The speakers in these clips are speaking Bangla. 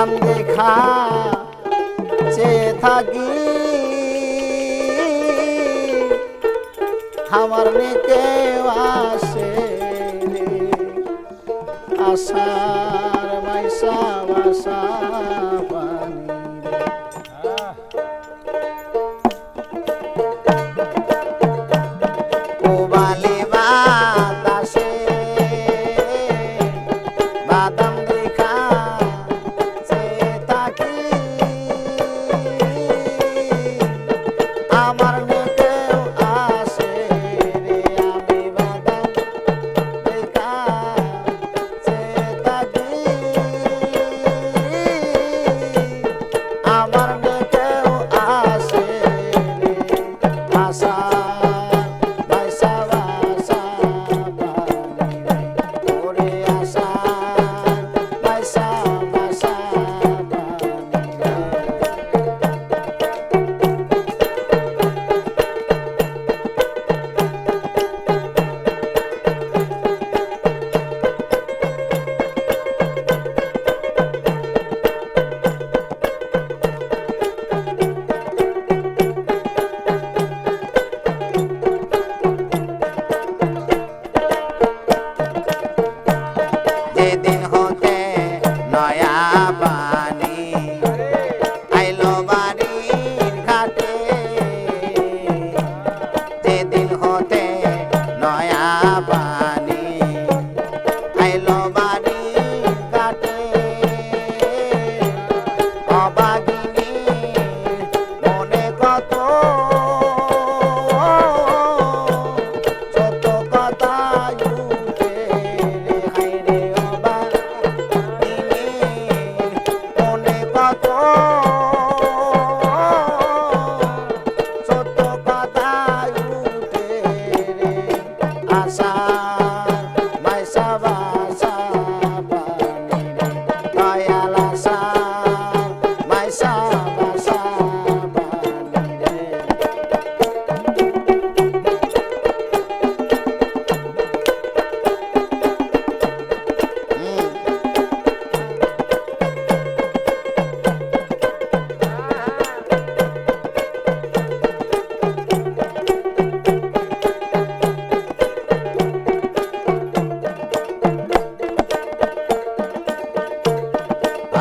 বাদাম দেখা চেয়ে থাকি আমার মেকে আসে আশার মাইসা বাসা পানি কোবালি বাতাসে বাদাম দেখা চেয়ে থাকি আমার মেকেও আসে রে আমি বাদাম দেখা চেয়ে থাকি আমার মেকেও আসে রে আশা যেদিন হতে নয়া পানি আইলো বাড়ির ঘাটে যেদিন হতে নয়া পানি আইলো বাড়ির ঘাটে অবাগিনী মনে কত ছোট কথা ছোট কথা উঠে রে আশা মাইসা বাসা পানি দয়াল আশা মাইসা বাসা পানি রে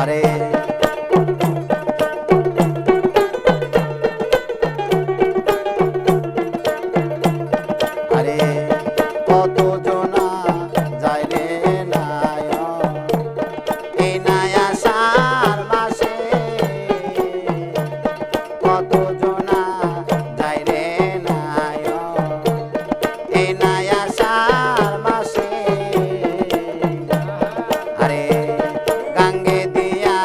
আরে আরে কত জনা যায় রে নায়ক এই নায়া সার মাসে কত জনা যায় রে নায়ক এই নায়া সার মাসে আরে গাঙ্গে দিয়া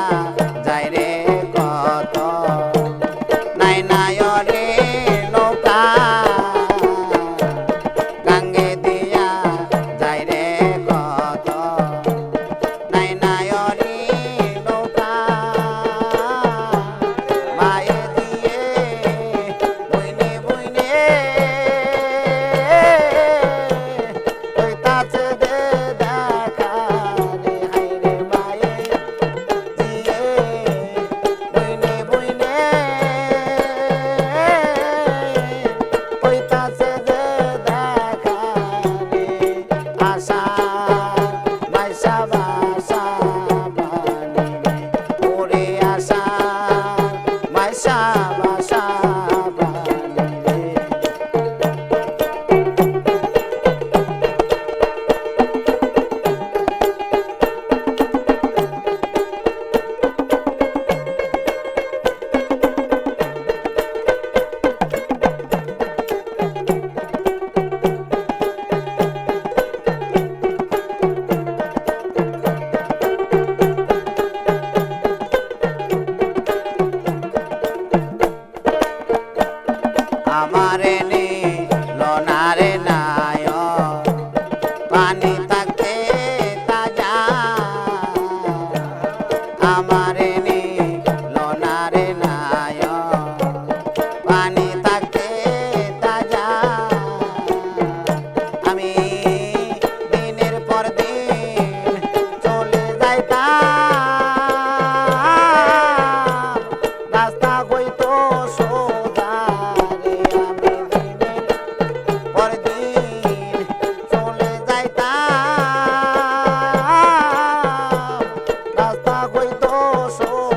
হইতো